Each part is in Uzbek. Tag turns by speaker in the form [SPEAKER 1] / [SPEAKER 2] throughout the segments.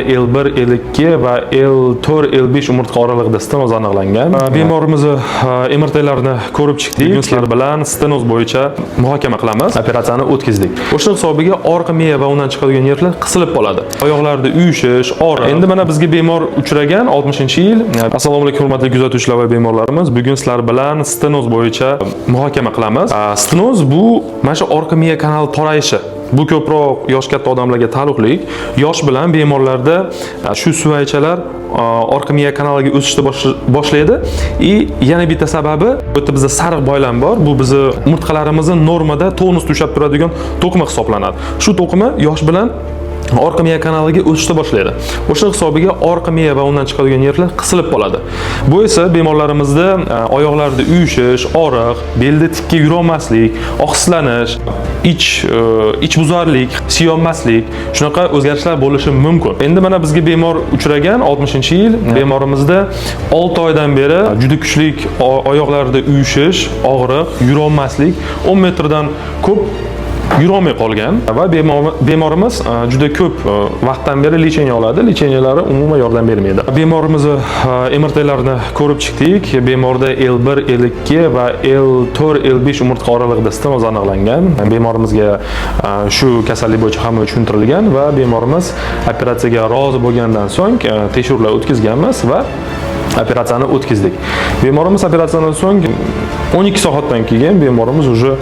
[SPEAKER 1] L1, L2 va L4, L5 umurtqa oralig'ida stenoz aniqlangan. Bemorimizni MRTlarini ko'rib chiqdik. Bugun sizlar bilan stenoz bo'yicha muhokama qilamiz. Operatsiyani o'tkazdik. O'sha hisobiga orqa miya va undan chiqadigan nervlar qisilib qoladi. Oyoqlarda uyushish, og'riq. Endi mana bizga bemor uchragan 60-yil. Assalomu alaykum hurmatli kuzatuvchilar va bemorlarimiz. Bugun sizlar bilan stenoz bo'yicha muhokama qilamiz. Stenoz bu mana shu orqa miya kanali torayishi. Bu ko'proq yosh katta odamlarga taalluqli. Yosh bilan bemorlarda shu suvaychalar orqa miya kanaliga o'sishni boshlaydi. Yana bitta sababi, bu yerda bizda sariq boylam bor. Bu bizni umurtqalarimizni normada tonusda ushlab turadigan to'qima hisoblanadi. Shu to'qima yosh bilan orqa miya kanaliga o'sishni boshlaydi. O'sha hisobiga orqa miya va undan chiqadigan nervlar qisilib qoladi. Bu esa bemorlarimizda oyoqlarda uyushish, og'riq, belda tikka yura olmaslik, og'izlanish, ichbuzarlik, siyolmaslik, shunaqa o'zgarishlar bo'lishi mumkin. Endi mana bizga bemor uchragan 60-yil. Bemorimizda 6 oydan beri juda kuchli oyoqlarda uyushish, og'riq, yura olmaslik, 10 metrdan ko'p yurolmay qolgan va bemorimiz juda ko'p vaqtdan beri lecheniya oladi. Lecheniyalari umuman yordam bermaydi. Bemorimizni MRTlarini ko'rib chiqdik. Bemorda L1, L2 va L4, L5 umurtqa oralig'ida stenoz aniqlangan. Bemorimizga shu kasallik bo'yicha hamma tushuntirilgan va bemorimiz operatsiyaga rozi bo'lgandan so'ng tekshiruvlar o'tkazganmiz va operatsiyani o'tkazdik. Bemorimiz operatsiyadan so'ng 12 soatdan keyin bemorimiz уже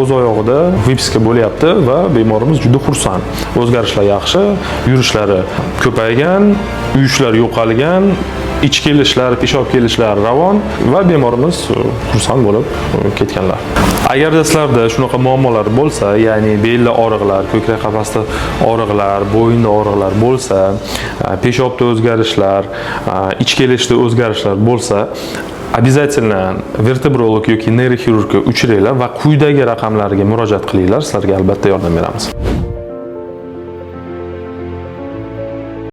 [SPEAKER 1] o'z oyog'ida vipiska bo'lyapti va bemorimiz juda xursand. O'zgarishlar yaxshi, yurishlari ko'paygan, uyushlar yo'qolgan, ich kelishlar, peshob kelishlar ravon va bemorimiz xursand bo'lib ketganlar. Agarda sizlarda shunaqa muammolar bo'lsa, ya'ni belda og'riqlar, ko'krak qafasida og'riqlar, bo'yinda og'riqlar bo'lsa, peshobda o'zgarishlar, ich kelishda o'zgarishlar bo'lsa, обязательно vertebrolog yoki neyroxirurgga uchranglar va quyidagi raqamlarga murojaat qilinglar. Sizlarga albatta yordam beramiz.